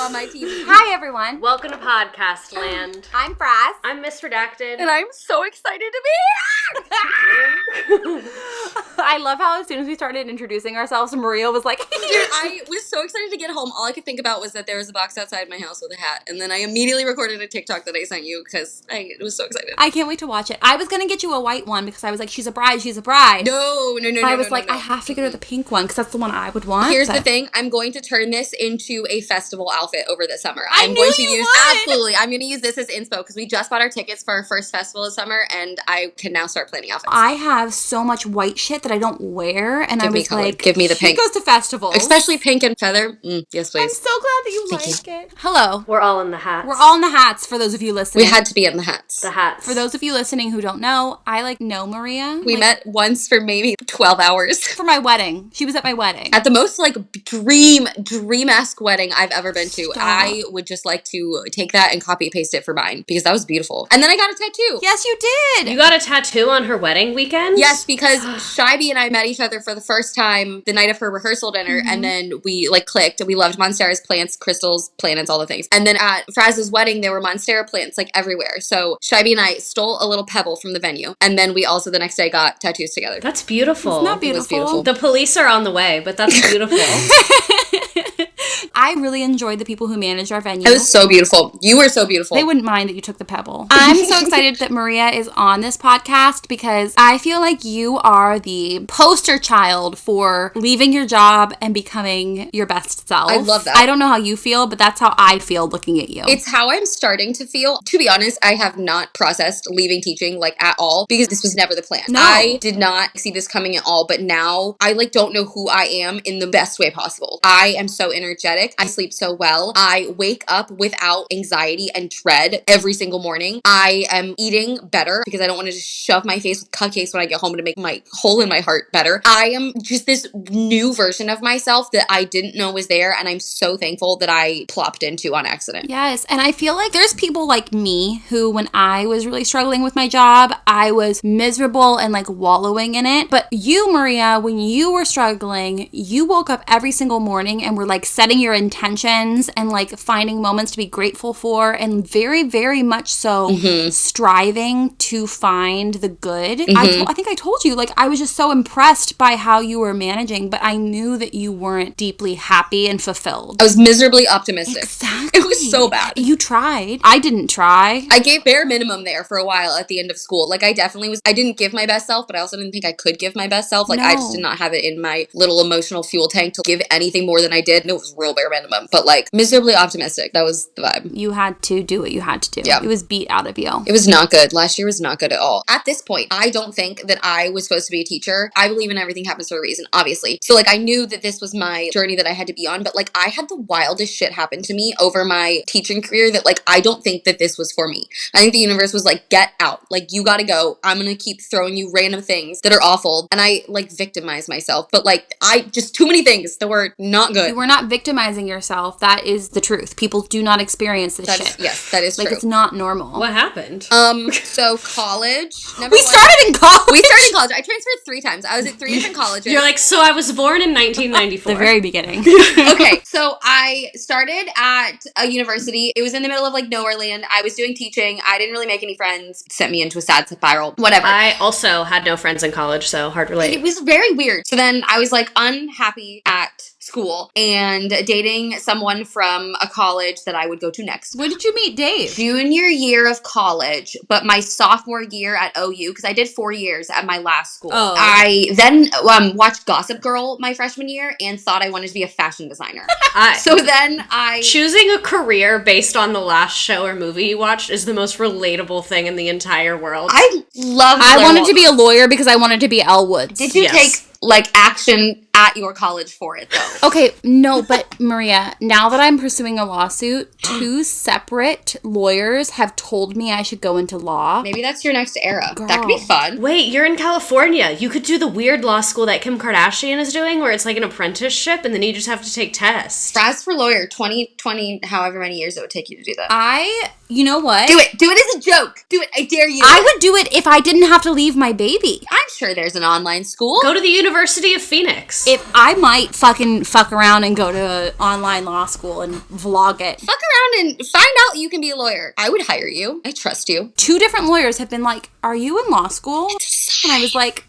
on my TV. Hi, everyone. Welcome to Podcast Land. I'm Fraz. I'm Miss Redacted. And I'm so excited to be here. I love how as soon as we started introducing ourselves, Maria was like, Dude, I was so excited to get home. All I could think about was that there was a box outside my house with a hat. And then I immediately recorded a TikTok that I sent you because I was so excited. I can't wait to watch it. I was going to get you a white one because I was like, she's a bride, she's a bride. No. But I was like, I have to get her the pink one because that's the one I would want. Here's the thing. I'm going to turn this into a festival outfit over the summer. I'm going to use this as inspo because we just bought our tickets for our first festival of summer and I can now start planning outfits. I have so much white shit that I don't wear and I was like, give me the pink. She goes to festivals. Especially pink and feather. Yes, please. I'm so glad that you like it. Hello. We're all in the hats. We're all in the hats for those of you listening. We had to be in the hats. The hats. For those of you listening who don't know, I know Maria. We met once for maybe 12 hours. For my wedding. She was at my wedding. At the most dream-esque wedding I've ever been to. Stop. I would just like to take that and copy and paste it for mine because that was beautiful. And then I got a tattoo. Yes, you did. You got a tattoo on her wedding weekend? Yes, because Shaibi and I met each other for the first time the night of her rehearsal dinner, and then we clicked. We loved Monstera's plants, crystals, planets, all the things. And then at Fraz's wedding, there were Monstera plants everywhere. So Shaibi and I stole a little pebble from the venue, and then we also the next day got tattoos together. That's beautiful. Isn't that beautiful? It was beautiful. The police are on the way, but that's beautiful. I really enjoyed the people who managed our venue. It was so beautiful. You were so beautiful. They wouldn't mind that you took the pebble. I'm so excited that Maria is on this podcast because I feel like you are the poster child for leaving your job and becoming your best self. I love that. I don't know how you feel, but that's how I feel looking at you. It's how I'm starting to feel. To be honest, I have not processed leaving teaching at all because this was never the plan. No. I did not see this coming at all, but now I don't know who I am in the best way possible. I am so energetic. I sleep so well. I wake up without anxiety and dread every single morning. I am eating better because I don't want to just shove my face with cupcakes when I get home to make my hole in my heart better. I am just this new version of myself that I didn't know was there, and I'm so thankful that I plopped into on accident. Yes, and I feel like there's people like me who, when I was really struggling with my job, I was miserable and wallowing in it. But you, Maria, when you were struggling, you woke up every single morning and were setting your intentions and finding moments to be grateful for, and very, very much so striving to find the good. I think I told you, I was just so impressed by how you were managing, but I knew that you weren't deeply happy and fulfilled. I was miserably optimistic. Exactly. It was so bad. You tried. I didn't try. I gave bare minimum there for a while at the end of school. I definitely was. I didn't give my best self, but I also didn't think I could give my best self. I just did not have it in my little emotional fuel tank to give anything more than I did. And it was real bare minimum. But miserably optimistic. That was the vibe. You had to do what you had to do. Yeah. It was beat out of you. It was not good. Last year was not good at all. At this point, I don't think that I was supposed to be a teacher. I believe in everything happens for a reason, obviously. So I knew that this was my journey that I had to be on, but I had the wildest shit happen to me over my teaching career that I don't think that this was for me. I think the universe was get out. You gotta go. I'm gonna keep throwing you random things that are awful. And I victimized myself. But I just too many things that were not good. You were not victimizing yourself. That is the truth. People do not experience this shit. Yes, that is true. It's not normal. What happened? So college. We started in college. I transferred 3 times. I was at 3 different colleges. You're so I was born in 1994. The very beginning. Okay, so I started at a university. It was in the middle of nowhere land. I was doing teaching. I didn't really make any friends. Sent me into a sad spiral. Whatever. I also had no friends in college, so hard to relate. It was very weird. So then I was unhappy at school and dating someone from a college that I would go to next. When did you meet Dave? Junior year of college, but my sophomore year at OU, because I did 4 years at my last school. Oh. I then watched Gossip Girl my freshman year and thought I wanted to be a fashion designer. Choosing a career based on the last show or movie you watched is the most relatable thing in the entire world. I wanted to be a lawyer because I wanted to be Elle Woods. Did you take action at your college for it, though? Okay, no, but Maria, now that I'm pursuing a lawsuit, 2 separate lawyers have told me I should go into law. Maybe that's your next era. Girl. That could be fun. Wait, you're in California. You could do the weird law school that Kim Kardashian is doing, where it's an apprenticeship, and then you just have to take tests. Fraz for lawyer, 20, however many years it would take you to do that. You know what? Do it. Do it as a joke. Do it. I dare you. I would do it if I didn't have to leave my baby. I'm sure there's an online school. Go to the University of Phoenix. If I might fucking fuck around and go to an online law school and vlog it. Fuck around and find out you can be a lawyer. I would hire you. I trust you. 2 different lawyers have been like, are you in law school? And I was like,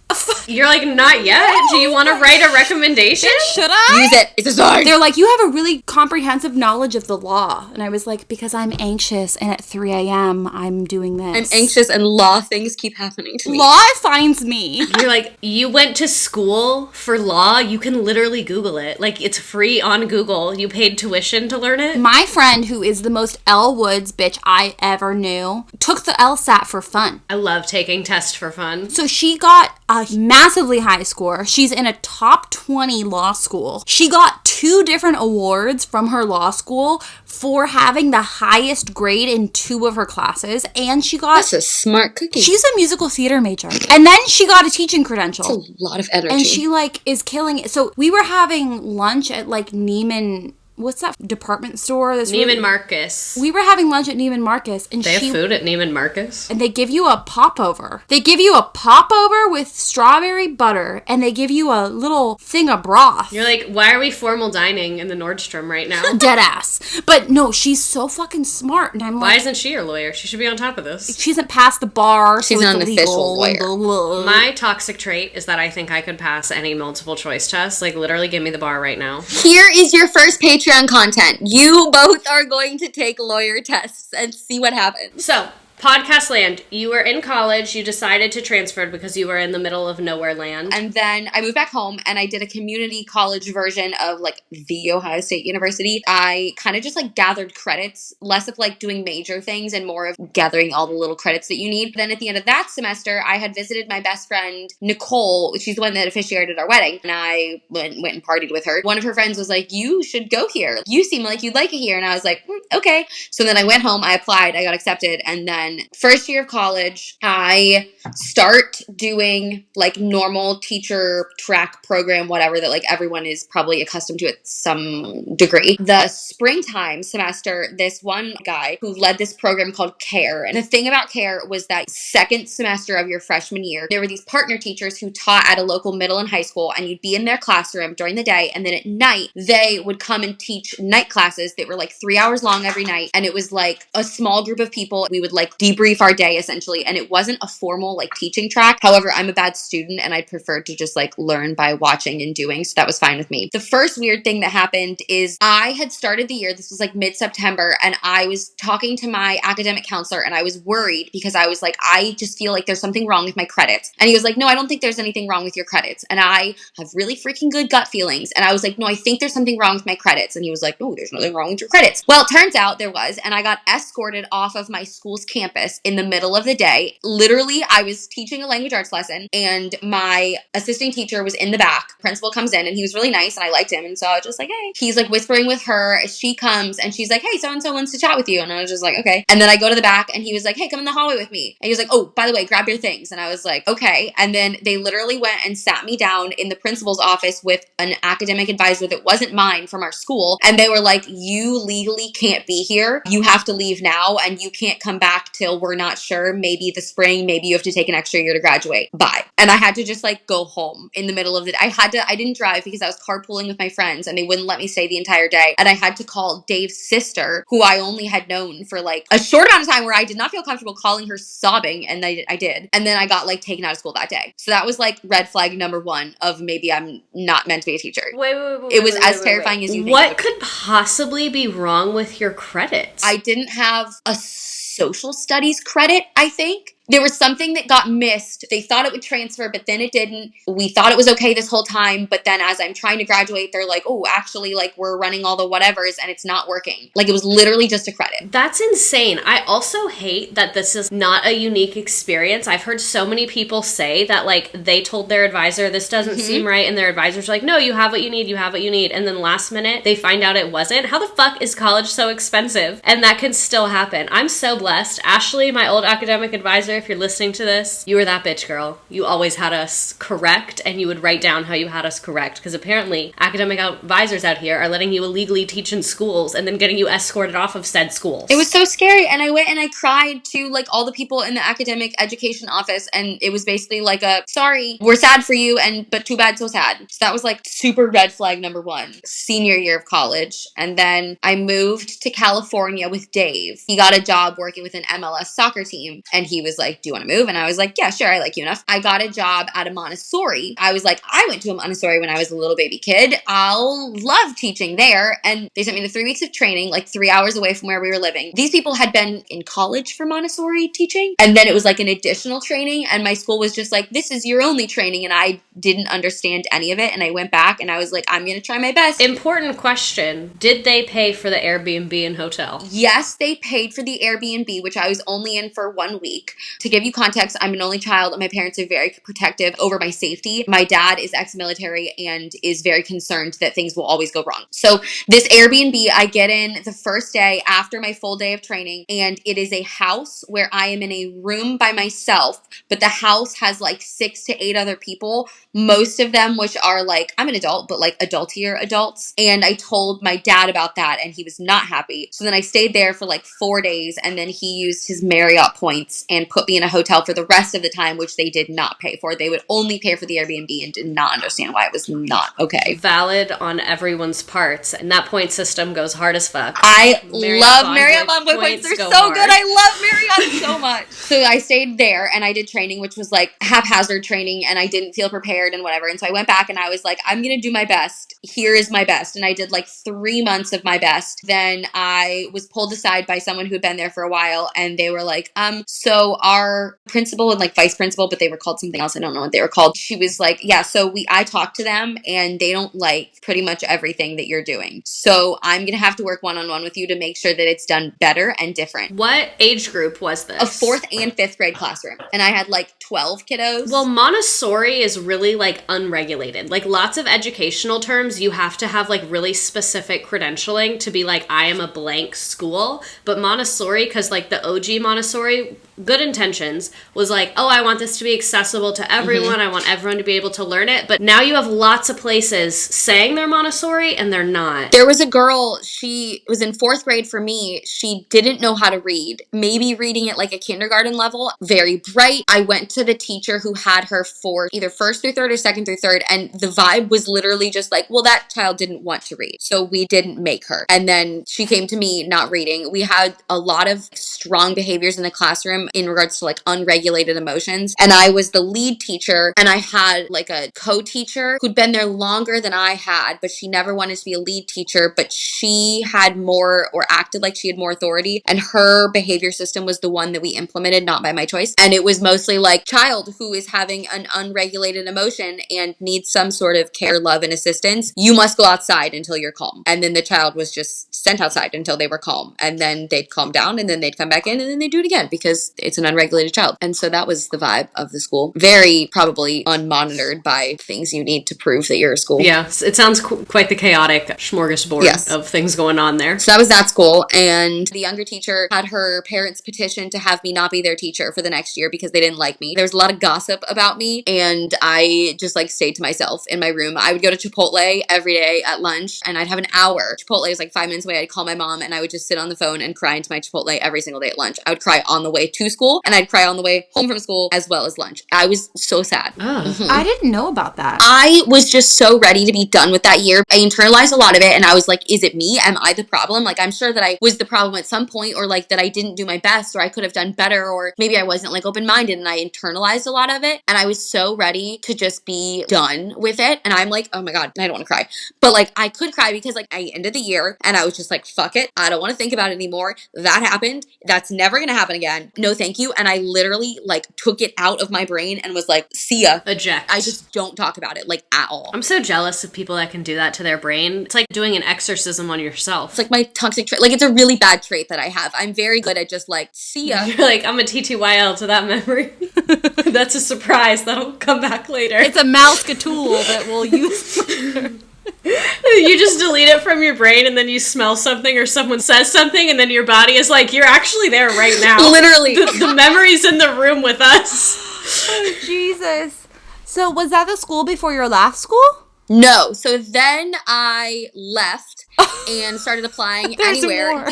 You're like, not yet? Do you want to write a recommendation? should I? Use it. It's a sign. They're like, you have a really comprehensive knowledge of the law. And I was like, because I'm anxious and at 3 a.m. I'm doing this. I'm anxious and law things keep happening to me. Law finds me. You're like, you went to school for law? You can literally Google it. Like, it's free on Google. You paid tuition to learn it? My friend, who is the most Elle Woods bitch I ever knew, took the LSAT for fun. I love taking tests for fun. So she got a massively high score. She's in a top 20 law school. She got 2 different awards from her law school for having the highest grade in 2 of her classes. And she got... That's a smart cookie. She's a musical theater major. And then she got a teaching credential. That's a lot of energy. And she, like, is killing it. So we were having lunch at, like, Neiman... What's that department store? Neiman Marcus. We were having lunch at Neiman Marcus. And they have food at Neiman Marcus? And they give you a popover. They give you a popover with strawberry butter. And they give you a little thing of broth. You're like, why are we formal dining in the Nordstrom right now? Dead ass. But no, she's so fucking smart. And I'm like... Why isn't she your lawyer? She should be on top of this. She hasn't passed the bar. She's not an official lawyer. Blah, blah. My toxic trait is that I think I could pass any multiple choice test. Like, literally give me the bar right now. Here is your first Patreon content. You both are going to take lawyer tests and see what happens. So, podcast land. You were in college. You decided to transfer because you were in the middle of nowhere land. And then I moved back home and I did a community college version of like the Ohio State University. I kind of just like gathered credits, less of like doing major things and more of gathering all the little credits that you need. Then at the end of that semester, I had visited my best friend, Nicole. She's the one that officiated our wedding. And I went and partied with her. One of her friends was like, you should go here. You seem like you'd like it here. And I was like, okay. So then I went home, I applied, I got accepted. And then first year of college, I start doing like normal teacher track program, whatever that like everyone is probably accustomed to at some degree. The springtime semester, this one guy who led this program called CARE. And the thing about CARE was that second semester of your freshman year, there were these partner teachers who taught at a local middle and high school, and you'd be in their classroom during the day. And then at night, they would come and teach night classes that were like 3 hours long every night. And it was like a small group of people. We would like debrief our day essentially. And it wasn't a formal like teaching track. However, I'm a bad student and I preferred to just like learn by watching and doing. So that was fine with me. The first weird thing that happened is I had started the year, this was like mid-September, and I was talking to my academic counselor and I was worried because I was like, I just feel like there's something wrong with my credits. And he was like, no, I don't think there's anything wrong with your credits. And I have really freaking good gut feelings. And I was like, no, I think there's something wrong with my credits. And he was like, no, there's nothing wrong with your credits. Well, it turns out there was, and I got escorted off of my school's campus in the middle of the day. Literally, I was teaching a language arts lesson and my assisting teacher was in the back. Principal comes in and he was really nice and I liked him. And so I was just like, hey. He's like whispering with her. She comes and she's like, hey, so-and-so wants to chat with you. And I was just like, okay. And then I go to the back and he was like, hey, come in the hallway with me. And he was like, oh, by the way, grab your things. And I was like, okay. And then they literally went and sat me down in the principal's office with an academic advisor that wasn't mine from our school. And they were like, you legally can't be here. You have to leave now and you can't come back till we're not sure. Maybe the spring, maybe you have to take an extra year to graduate. Bye. And I had to just like go home in the middle of the day. I didn't drive because I was carpooling with my friends and they wouldn't let me stay the entire day. And I had to call Dave's sister, who I only had known for like a short amount of time where I did not feel comfortable calling her sobbing. And I did. And then I got like taken out of school that day. So that was like red flag number 1 of maybe I'm not meant to be a teacher. Wait. It was as terrifying as you think. What could possibly be wrong with your credits? I didn't have a social studies credit, I think. There was something that got missed. They thought it would transfer, but then it didn't. We thought it was okay this whole time, but then as I'm trying to graduate, they're like, oh, actually, like, we're running all the whatevers, and it's not working. Like, it was literally just a credit. That's insane. I also hate that this is not a unique experience. I've heard so many people say that, like, they told their advisor, this doesn't seem right, and their advisor's like, no, you have what you need, you have what you need, and then last minute, they find out it wasn't. How the fuck is college so expensive? And that can still happen. I'm so blessed. Ashley, my old academic advisor, if you're listening to this, you were that bitch girl. You always had us correct, and you would write down how you had us correct, because apparently academic advisors out here are letting you illegally teach in schools and then getting you escorted off of said schools. It was so scary, and I went and I cried to like all the people in the academic education office, and it was basically like a, sorry, we're sad for you, and but too bad, so sad. So that was like super red flag number one, senior year of college. And then I moved to California with Dave. He got a job working with an MLS soccer team, and he was like, do you want to move? And I was like, yeah, sure, I like you enough. I got a job at a Montessori. I was like, I went to a Montessori when I was a little baby kid. I'll love teaching there. And they sent me to 3 weeks of training, like 3 hours away from where we were living. These people had been in college for Montessori teaching, and then it was like an additional training, and my school was just like, this is your only training, and I didn't understand any of it. And I went back and I was like, I'm gonna try my best. Important question. Did they pay for the Airbnb and hotel? Yes, they paid for the Airbnb, which I was only in for 1 week. To give you context, I'm an only child, and my parents are very protective over my safety. My dad is ex-military and is very concerned that things will always go wrong. So this Airbnb, I get in the first day after my full day of training, and it is a house where I am in a room by myself, but the house has like 6 to 8 other people, most of them which are like, I'm an adult, but like adultier adults. And I told my dad about that, and he was not happy. So then I stayed there for like 4 days, and then he used his Marriott points and put me in a hotel for the rest of the time, which they did not pay for. They would only pay for the Airbnb and did not understand why it was not okay. Valid on everyone's parts, and that point system goes hard as fuck. I love Marriott Bonvoy points. They're so hard. good. I love Marriott so much. So I stayed there and I did training, which was like haphazard training, and I didn't feel prepared and whatever. And so I went back and I was like, I'm going to do my best. Here is my best. And I did like 3 months of my best. Then I was pulled aside by someone who had been there for a while, and they were like, so our principal and like vice principal, but they were called something else. I don't know what they were called. She was like, yeah, so I talked to them, and they don't like pretty much everything that you're doing. So I'm going to have to work one-on-one with you to make sure that it's done better and different. What age group was this? A 4th and 5th grade classroom. And I had like 12 kiddos. Well, Montessori is really like unregulated. Like lots of educational terms, you have to have like really specific credentialing to be like, I am a blank school. But Montessori, because like the OG Montessori, good intentions, was like, oh, I want this to be accessible to everyone. I want everyone to be able to learn it. But now you have lots of places saying they're Montessori and they're not. There was a girl, she was in 4th grade for me. She didn't know how to read, maybe reading at like a kindergarten level, very bright. I went to the teacher who had her for either 1st through 3rd or 2nd through 3rd, and the vibe was literally just like, well, that child didn't want to read, so we didn't make her. And then she came to me not reading. We had a lot of strong behaviors in the classroom in regards to like unregulated emotions, and I was the lead teacher, and I had like a co-teacher who'd been there longer than I had, but she never wanted to be a lead teacher, but she had more, or acted like she had more authority, and her behavior system was the one that we implemented, not by my choice. And it was mostly like, child who is having an unregulated emotion and needs some sort of care, love, and assistance, you must go outside until you're calm. And then the child was just sent outside until they were calm, and then they'd calm down, and then they'd come back in, and then they'd do it again because it's an unregulated child. And so that was the vibe of the school. Very probably unmonitored by things you need to prove that you're a school. Yeah, it sounds quite the chaotic smorgasbord of things going on there. So that was that school, and the younger teacher had her parents petition to have me not be their teacher for the next year because they didn't like me. There was a lot of gossip about me, and I just like stayed to myself in my room. I would go to Chipotle every day at lunch, and I'd have an hour. Chipotle is like 5 minutes away. I'd call my mom, and I would just sit on the phone and cry into my Chipotle every single day at lunch. I would cry on the way to school, and I'd cry on the way home from school as well as lunch. I was so sad. I didn't know about that. I was just so ready to be done with that year. I internalized a lot of it, and I was like, is it me? Am I the problem? Like, I'm sure that I was the problem at some point, or like that I didn't do my best, or I could have done better, or maybe I wasn't like open-minded, and I internalized a lot of it. And I was so ready to just be done with it. And I'm like, oh my God, I don't want to cry. But like, I could cry because like I ended the year and I was just like, fuck it. I don't want to think about it anymore. That happened. That's never going to happen again. No, thank you. And I literally like took it out of my brain and was like, see ya. Eject. I just don't talk about it like at all. I'm so jealous of people that can do that to their brain. It's like doing an exorcism on yourself. It's like my toxic trait. Like, it's a really bad trait that I have. I'm very good at just like, see ya. You're like, I'm a TTYL to that memory. That's a surprise. That'll come back later. It's a mouse tool that we'll use later. You just delete it from your brain and then you smell something or someone says something and then your body is like, you're actually there right now. Literally. The memory's in the room with us. Oh, Jesus. So was that the school before your last school? No. So then I left and started applying anywhere. More.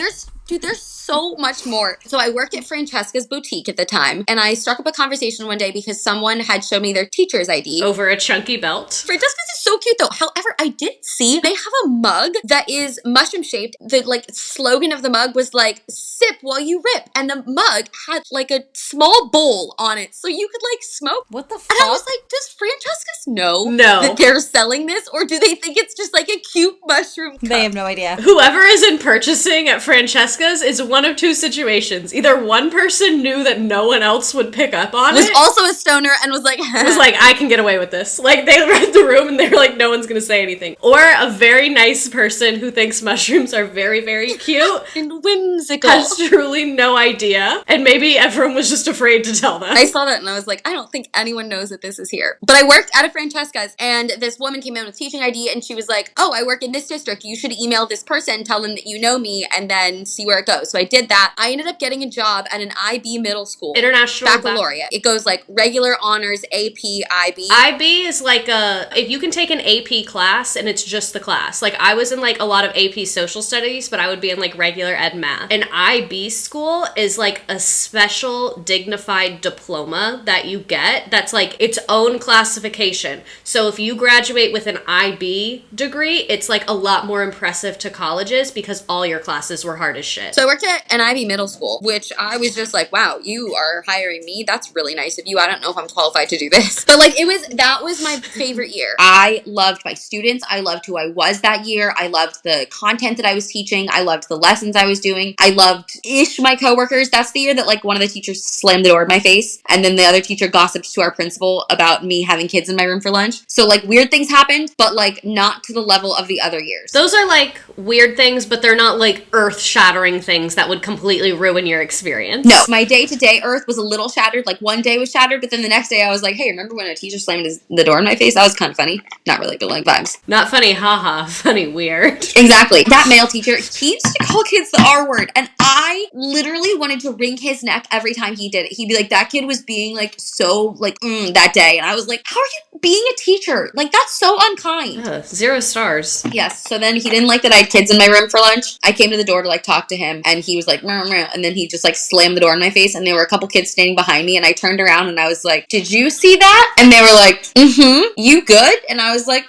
There's so much more. So I worked at Francesca's boutique at the time, and I struck up a conversation one day because someone had shown me their teacher's ID. Over a chunky belt. Francesca's is so cute though. However, I did see they have a mug that is mushroom shaped. The slogan of the mug was like, sip while you rip. And the mug had like a small bowl on it so you could like smoke. What the fuck? And I was like, does Francesca's know No. that they're selling this, or do they think it's just like a cute mushroom cup? They have no idea. Whoever is in purchasing at Francesca's is one of two situations. Either one person knew that no one else would pick up on Was it. also a stoner and was like, Was like, I can get away with this. Like, they read the room and they were like, no one's gonna say anything. Or a very nice person who thinks mushrooms are very, very cute. and whimsical. Has truly no idea. And maybe everyone was just afraid to tell them. I saw that and I was like, I don't think anyone knows that this is here. But I worked at a Francesca's and this woman came in with teaching ID and she was like, oh, I work in this district. You should email this person, tell them that you know me, and then see where it goes. So I did that. I ended up getting a job at an IB middle school. International Baccalaureate. It goes like regular honors, AP, IB. IB is like if you can take an AP class and it's just the class. Like I was in like a lot of AP social studies, but I would be in like regular ed math. An IB school is like a special dignified diploma that you get that's like its own classification. So if you graduate with an IB degree, it's like a lot more impressive to colleges because all your classes were hard as shit. So I worked at an IB middle school, which I was just like, wow, you are hiring me? That's really nice of you. I don't know if I'm qualified to do this. But like that was my favorite year. I loved my students. I loved who I was that year. I loved the content that I was teaching. I loved the lessons I was doing. I loved-ish my coworkers. That's the year that like one of the teachers slammed the door in my face. And then the other teacher gossiped to our principal about me having kids in my room for lunch. So like weird things happened, but like not to the level of the other years. Those are like weird things, but they're not like earth-shattering things that would completely ruin your experience. No, my day-to-day earth was a little shattered. Like one day was shattered, but then the next day I was like, hey, remember when a teacher slammed the door in my face? That was kind of funny. Not really, but like vibes. Not funny, haha. Funny, weird. Exactly. That male teacher, he used to call kids the R word, and I literally wanted to wring his neck every time he did it. He'd be like, that kid was being like so like that day, and I was like, how are you being a teacher? Like that's so unkind. 0 stars. Yes. So then he didn't like that I had kids in my room for lunch. I came to the door to like talk to him, and he was like, meh, meh, and then he just like slammed the door in my face, and there were a couple kids standing behind me, and I turned around and I was like, did you see that? And they were like, you good? And I was like,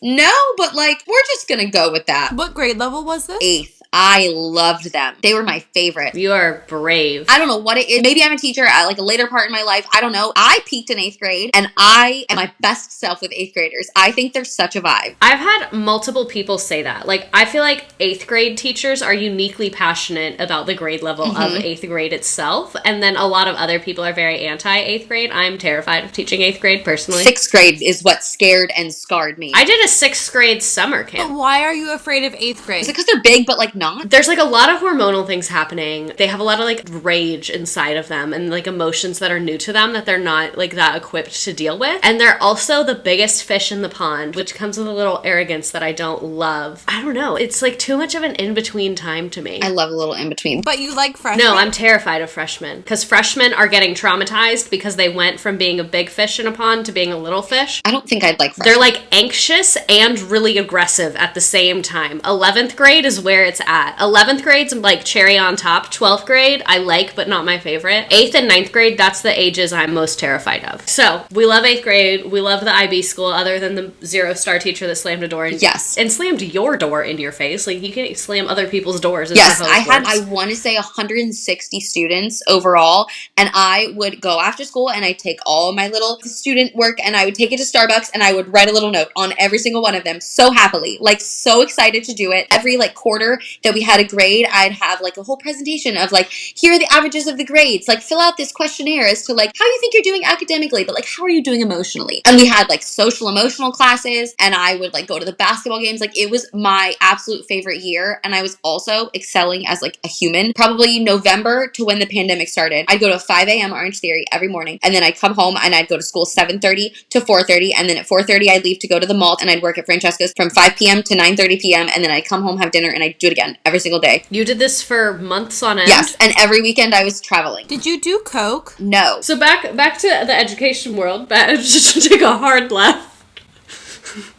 no, but like we're just gonna go with that. What grade level was this? 8th. I loved them. They were my favorite. You are brave. I don't know what it is. Maybe I'm a teacher at like a later part in my life. I don't know. I peaked in 8th grade and I am my best self with 8th graders. I think they're such a vibe. I've had multiple people say that. Like, I feel like 8th grade teachers are uniquely passionate about the grade level of 8th grade itself. And then a lot of other people are very anti 8th grade. I'm terrified of teaching 8th grade personally. 6th grade is what scared and scarred me. I did a 6th grade summer But camp. why are you afraid of 8th grade? Is it because they're big but like not? There's like a lot of hormonal things happening. They have a lot of like rage inside of them and like emotions that are new to them that they're not like that equipped to deal with. And they're also the biggest fish in the pond, which comes with a little arrogance that I don't love. I don't know. It's like too much of an in-between time to me. I love a little in between. But you like freshmen? No, I'm terrified of freshmen because freshmen are getting traumatized because they went from being a big fish in a pond to being a little fish. I don't think I'd like freshmen. They're like anxious and really aggressive at the same time. 11th grade is where it's at. 11th grade's like cherry on top. 12th grade, I like, but not my favorite. 8th and 9th grade, that's the ages I'm most terrified of. So, we love 8th grade. We love the IB school other than the 0-star teacher that slammed a door in Yes. and slammed your door into your face. Like, you can slam other people's doors. It's Yes, not how this works. I want to say 160 students overall, and I would go after school and I'd take all my little student work and I would take it to Starbucks and I would write a little note on every single one of them so happily, like so excited to do it. Every like quarter, that we had a grade, I'd have like a whole presentation of like, here are the averages of the grades. Like, fill out this questionnaire as to like how you think you're doing academically, but like, how are you doing emotionally? And we had like social emotional classes, and I would like go to the basketball games. Like, it was my absolute favorite year. And I was also excelling as like a human. Probably November to when the pandemic started, I'd go to 5 a.m. Orange Theory every morning, and then I'd come home and I'd go to school 7:30 to 4:30, and then at 4:30 I'd leave to go to the mall, and I'd work at Francesca's from 5 p.m. to 9:30 p.m., and then I'd come home, have dinner, and I'd do it again every single day. You did this for months on end? Yes, and every weekend I was traveling. Did you do coke? No. So back to the education world, just to take a hard left.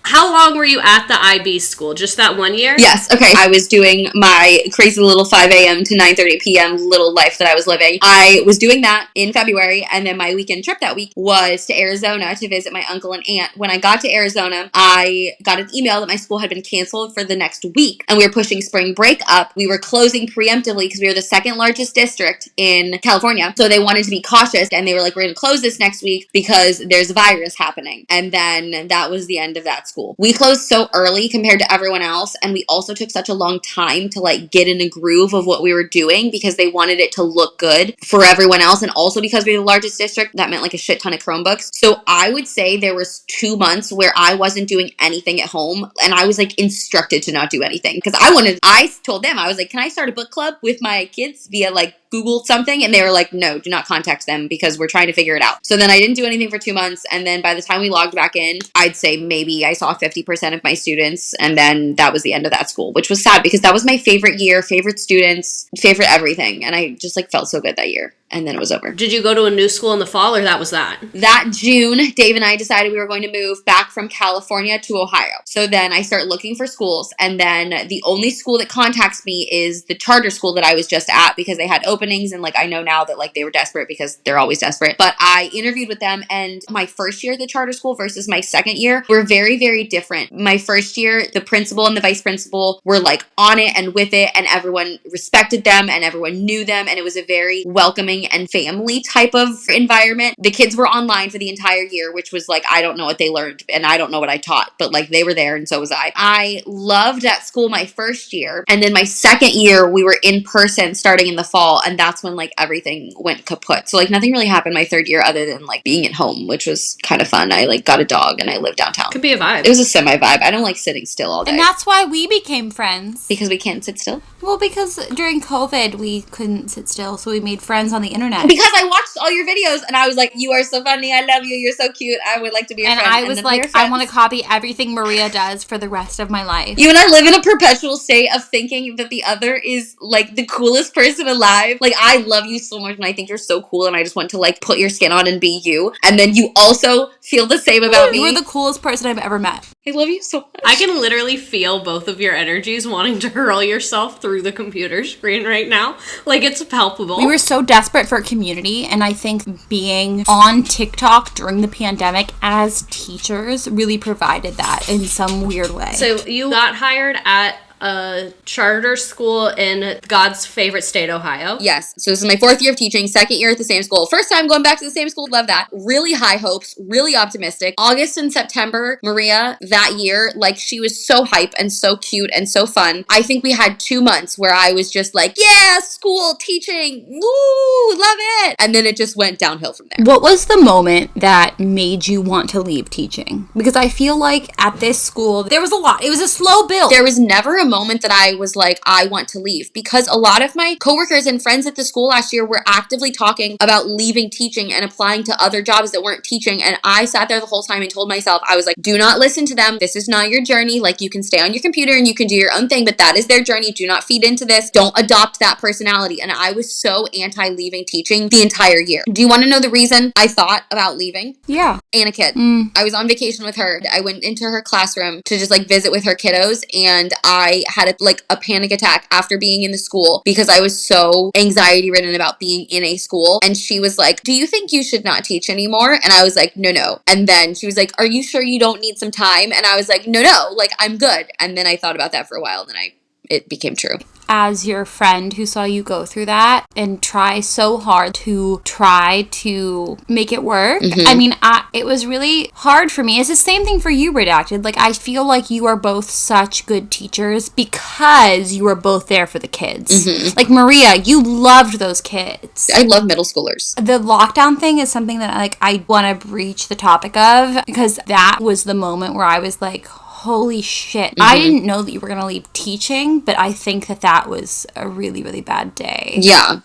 How long were you at the IB school? Just that 1 year? Yes. Okay. I was doing my crazy little 5 a.m. to 9:30 p.m. little life that I was living. I was doing that in February, and then my weekend trip that week was to Arizona to visit my uncle and aunt. When I got to Arizona, I got an email that my school had been canceled for the next week, and we were pushing spring break up. We were closing preemptively because we were the second largest district in California, so they wanted to be cautious, and they were like, we're going to close this next week because there's a virus happening. And then that was the end of that school. We closed so early compared to everyone else, and we also took such a long time to like get in a groove of what we were doing because they wanted it to look good for everyone else, and also because we were the largest district, that meant like a shit ton of Chromebooks. So I would say there was 2 months where I wasn't doing anything at home, and I was like instructed to not do anything because I told them, I was like, can I start a book club with my kids via like Googled something? And they were like, no, do not contact them because we're trying to figure it out. So then I didn't do anything for 2 months. And then by the time we logged back in, I'd say maybe I saw 50% of my students. And then that was the end of that school, which was sad because that was my favorite year, favorite students, favorite everything. And I just like felt so good that year. And then it was over. Did you go to a new school in the fall, or that was that? That June, Dave and I decided we were going to move back from California to Ohio. So then I start looking for schools, and then the only school that contacts me is the charter school that I was just at because they had openings, and like I know now that like they were desperate because they're always desperate. But I interviewed with them, and my first year at the charter school versus my second year were very, very different. My first year, the principal and the vice principal were like on it and with it, and everyone respected them and everyone knew them, and it was a very welcoming and family type of environment. The kids were online for the entire year, which was like, I don't know what they learned and I don't know what I taught, but like they were there and so was I. I loved that school my first year, and then my second year we were in person starting in the fall, and that's when like everything went kaput. So like nothing really happened my third year other than like being at home, which was kind of fun. I like got a dog and I lived downtown. Could be a vibe. It was a semi vibe. I don't like sitting still all day. And that's why we became friends. Because we can't sit still? Well, because during COVID, we couldn't sit still, so we made friends on the internet. Because I watched all your videos, and I was like, you are so funny, I love you, you're so cute, I would like to be your friend. And I was like, I want to copy everything Maria does for the rest of my life. You and I live in a perpetual state of thinking that the other is, like, the coolest person alive. Like, I love you so much, and I think you're so cool, and I just want to, like, put your skin on and be you. And then you also feel the same about me. You were the coolest person I've ever met. I love you so much. I can literally feel both of your energies wanting to hurl yourself through the computer screen right now. Like, it's palpable. We were so desperate for a community, and I think being on TikTok during the pandemic as teachers really provided that in some weird way. So you got hired at a charter school in God's favorite state, Ohio. Yes. So this is my fourth year of teaching, second year at the same school. First time going back to the same school. Love that. Really high hopes, really optimistic. August and September, Maria, that year, like she was so hype and so cute and so fun. I think we had 2 months where I was just like, yeah, school, teaching, woo, love it. And then it just went downhill from there. What was the moment that made you want to leave teaching? Because I feel like at this school, there was a lot. It was a slow build. There was never a moment that I was like, I want to leave, because a lot of my coworkers and friends at the school last year were actively talking about leaving teaching and applying to other jobs that weren't teaching. And I sat there the whole time and told myself, I was like, do not listen to them. This is not your journey. Like, you can stay on your computer and you can do your own thing, but that is their journey. Do not feed into this. Don't adopt that personality. And I was so anti-leaving teaching the entire year. Do you want to know the reason I thought about leaving? Yeah. Anna Kid. I was on vacation with her. I went into her classroom to just like visit with her kiddos, and I had a panic attack after being in the school because I was so anxiety ridden about being in a school. And she was like, do you think you should not teach anymore? And I was like, no. And then she was like, are you sure you don't need some time? And I was like, no, like I'm good. And then I thought about that for a while, and then I it became true. As your friend who saw you go through that and try so hard to try to make it work, I mean, it was really hard for me. It's the same thing for you, Redacted. Like, I feel like you are both such good teachers because you were both there for the kids. Like, Maria, you loved those kids. I love middle schoolers. The lockdown thing is something that, like, I want to breach the topic of, because that was the moment where I was like, holy shit. I didn't know that you were going to leave teaching, but I think that was a really, really bad day. Yeah.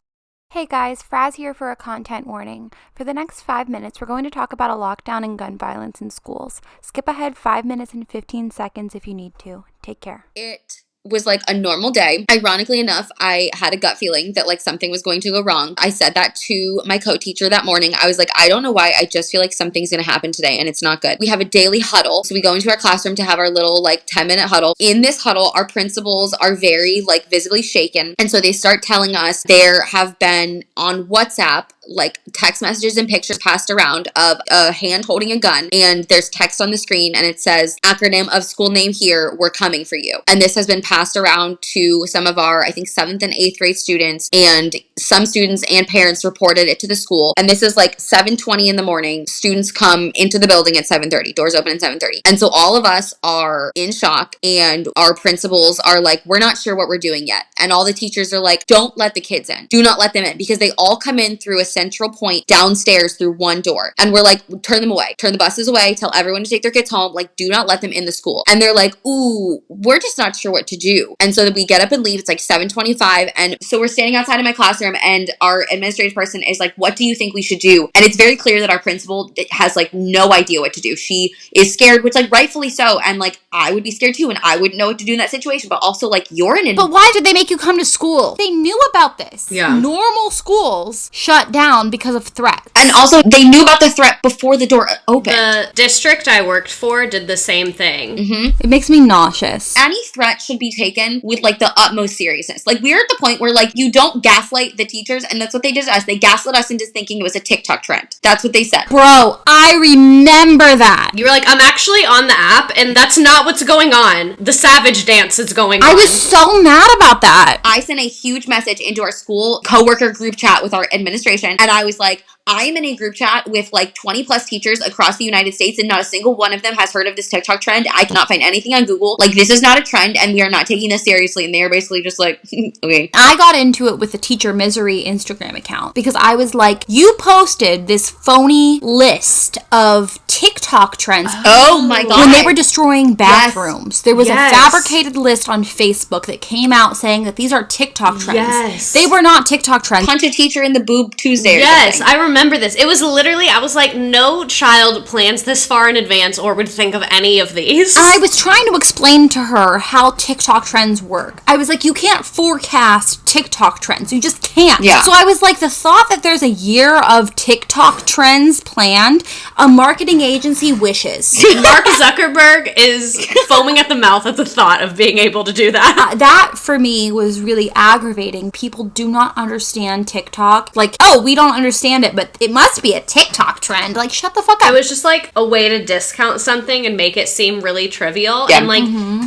Hey guys, Fraz here for a content warning. For the next 5 minutes, we're going to talk about a lockdown and gun violence in schools. Skip ahead 5 minutes and 15 seconds if you need to. Take care. It was like a normal day. Ironically enough, I had a gut feeling that like something was going to go wrong. I said that to my co-teacher that morning. I was like, I don't know why, I just feel like something's going to happen today and it's not good. We have a daily huddle. So we go into our classroom to have our little like 10-minute huddle. In this huddle, our principals are very like visibly shaken. And so they start telling us there have been on WhatsApp like text messages and pictures passed around of a hand holding a gun, and there's text on the screen and it says acronym of school name here, we're coming for you. And this has been passed around to some of our, I think, 7th and 8th grade students, and some students and parents reported it to the school. And this is like 7:20 in the morning. Students come into the building at 7:30. Doors open at 7:30. And so all of us are in shock, and our principals are like, we're not sure what we're doing yet. And all the teachers are like, don't let the kids in. Do not let them in, because they all come in through a central point downstairs through one door. And we're like, turn them away. Turn the buses away. Tell everyone to take their kids home. Like, do not let them in the school. And they're like, ooh, we're just not sure what to do. And so we get up and leave. It's like 7:25. And so we're standing outside of my classroom, and our administrative person is like, what do you think we should do? And it's very clear that our principal has like no idea what to do. She is scared, which like rightfully so. And like, I would be scared too, and I wouldn't know what to do in that situation. But also like, you're in But why did they make you come to school? They knew about this. Yeah. Normal schools shut down because of threats. And also, they knew about the threat before the door opened. The district I worked for did the same thing. It makes me nauseous. Any threat should be taken with like the utmost seriousness. Like, we're at the point where like, you don't gaslight the teachers, and that's what they did to us. They gaslit us into thinking it was a TikTok trend. That's what they said. Bro, I remember that. You were like, I'm actually on the app, and that's not what's going on. The savage dance is going on. I was so mad about that. I sent a huge message into our school coworker group chat with our administration, and I was like, I am in a group chat with like 20 plus teachers across the United States, and not a single one of them has heard of this TikTok trend. I cannot find anything on Google. Like, this is not a trend, and we are not taking this seriously. And they are basically just like, okay. I got into it with the Teacher Misery Instagram account because I was like, you posted this phony list of TikTok trends. Oh my God. When they were destroying bathrooms. There was Yes. a fabricated list on Facebook that came out saying that these are TikTok trends. Yes. They were not TikTok trends. Punch a teacher in the boob Tuesday or Yes, something. I remember this. It was literally, I was like, no child plans this far in advance or would think of any of these. I was trying to explain to her how TikTok trends work. I was like, you can't forecast TikTok trends. You just can't. Yeah. So I was like, the thought that there's a year of TikTok trends planned, a marketing agency wishes. Mark Zuckerberg is foaming at the mouth at the thought of being able to do that. That for me was really aggravating. People do not understand TikTok. Like, oh, we don't understand it, but it must be a TikTok trend. Like, shut the fuck up. It was just like a way to discount something and make it seem really trivial. Yeah. And like,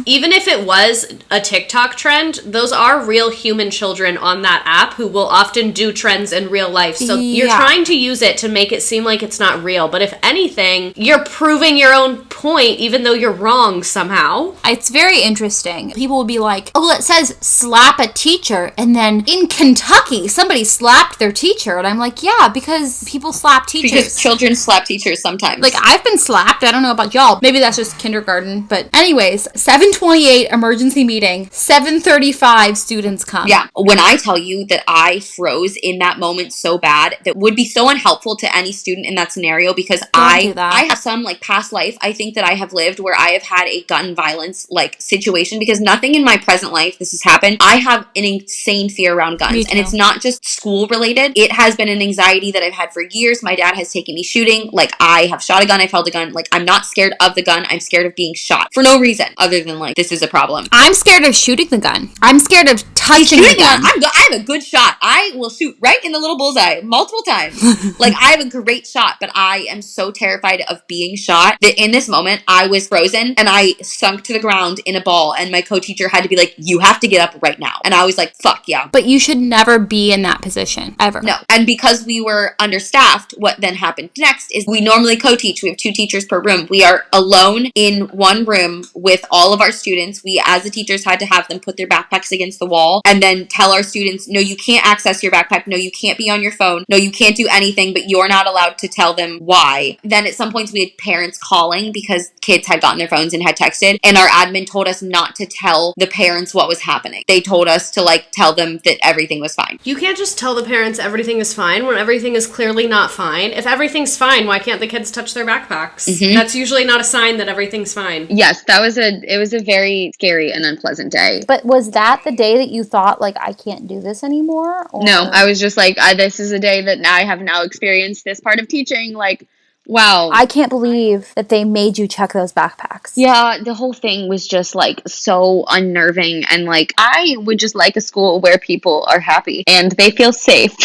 even if it was a TikTok trend, those are real human children on that app who will often do trends in real life. So you're Yeah. trying to use it to make it seem like it's not real. But if anything, you're proving your own point, even though you're wrong somehow. It's very interesting. People will be like, oh, it says slap a teacher, and then in Kentucky, somebody slapped their teacher. And I'm like, yeah, because people slap teachers. Because children slap teachers sometimes. Like, I've been slapped. I don't know about y'all. Maybe that's just kindergarten. But anyways, 7:28 emergency meeting. 7:35 students come. yeah, when I tell you that I froze in that moment so bad, that would be so unhelpful to any student in that scenario, because do I that. have some like past life I think that I have lived where I have had a gun violence like situation, because nothing in my present life this has happened. I have an insane fear around guns, Me and too. it's not just school related. It has been an anxiety that I've had for years. My dad has taken me shooting. Like, I have shot a gun, I've held a gun. Like, I'm not scared of the gun. I'm scared of being shot for no reason other than like, this is a problem. I'm scared of shooting the gun. I'm scared of touching the gun. I have a good shot. I will shoot right in the little bullseye multiple times. Like, I have a great shot, but I am so terrified of being shot that in this moment, I was frozen and I sunk to the ground in a ball, and my co-teacher had to be like, you have to get up right now. And I was like, fuck yeah. But you should never be in that position, ever. No. And because we were understaffed, what then happened next is we normally co-teach. We have 2 teachers per room. We are alone in one room with all of our students. We, as the teachers, had to have them put their backpacks against the wall and then tell our students, no, you can't access your backpack. No, you can't be on your phone. No, you can't do anything, but you're not allowed to tell them why. Then at some points we had parents calling because kids had gotten their phones and had texted, and our admin told us not to tell the parents what was happening. They told us to tell them that everything was fine. You can't just tell the parents everything is fine when everything is clearly not fine. If everything's fine, why can't the kids touch their backpacks? Mm-hmm. That's usually not a sign that everything's fine. Yes, it was a very scary and unpleasant day. But was that the day that you thought, I can't do this anymore? Or? No, I was just this is a day that I have now experienced this part of teaching. Wow. I can't believe that they made you check those backpacks. Yeah, the whole thing was just so unnerving, and I would just like a school where people are happy and they feel safe.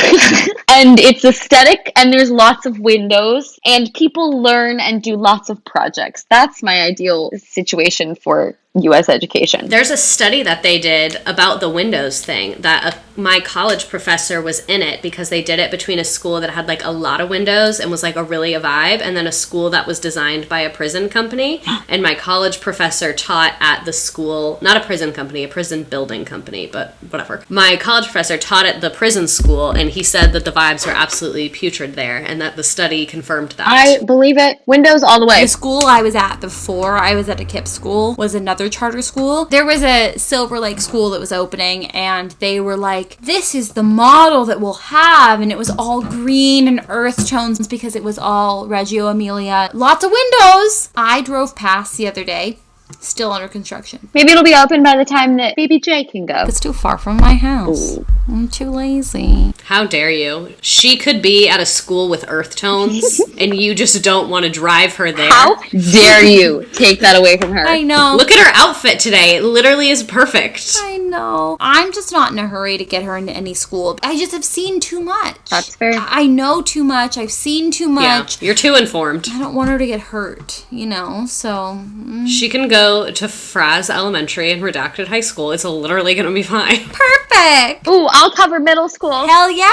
And it's aesthetic and there's lots of windows and people learn and do lots of projects. That's my ideal situation for U.S. education. There's a study that they did about the windows thing that my college professor was in it because they did it between a school that had a lot of windows and was a vibe, and then a school that was designed by a prison company. And my college professor taught at the school, not a prison company, a prison building company, but whatever. My college professor taught at the prison school, and he said that the vibes were absolutely putrid there and that the study confirmed that. I believe it. Windows all the way. The school I was at before I was at a KIPP school was another charter school. There was a Silver Lake school that was opening, and they were this is the model that we'll have, and it was all green and earth tones because it was all Reggio Emilia. Lots of windows. I drove past the other day. Still under construction. Maybe it'll be open by the time that baby Jay can go. It's too far from my house. Ooh. I'm too lazy. How dare you? She could be at a school with earth tones and you just don't want to drive her there. How dare you take that away from her? I know. Look at her outfit today. It literally is perfect. I know. I'm just not in a hurry to get her into any school. I just have seen too much. That's fair. I know too much. I've seen too much. Yeah, you're too informed. I don't want her to get hurt, so... She can go to Fraz Elementary and Redacted High School. It's literally going to be fine. Perfect. Ooh, I'll cover middle school. Hell yeah.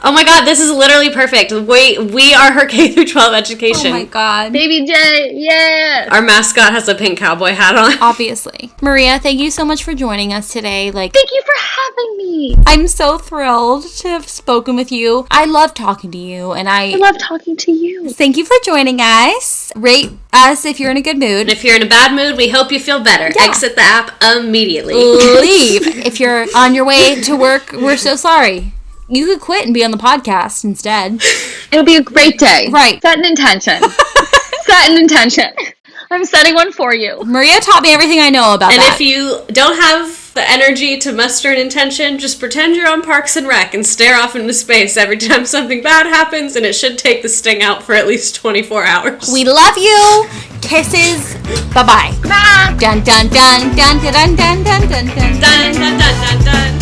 Oh my god, this is literally perfect. We are her K through 12 education. Oh my god. Baby J, yeah. Our mascot has a pink cowboy hat on. Obviously. Maria, thank you so much for joining us today. Thank you for having me. I'm so thrilled to have spoken with you. I love talking to you, and I love talking to you. Thank you for joining us. Rate us if you're in a good mood. And if you're in a bad mood, we hope you feel better. Yeah. Exit the app immediately. Leave. If you're on your way to work, we're so sorry. You could quit and be on the podcast instead. It'll be a great day. Right. Set an intention. Set an intention. I'm setting one for you. Maria taught me everything I know about and that. And if you don't have the energy to muster an intention, just pretend you're on Parks and Rec and stare off into space every time something bad happens, and it should take the sting out for at least 24 hours. We love you. Kisses. Bye-bye. Bye. Dun dun dun dun dun dun dun dun dun dun dun dun dun dun dun.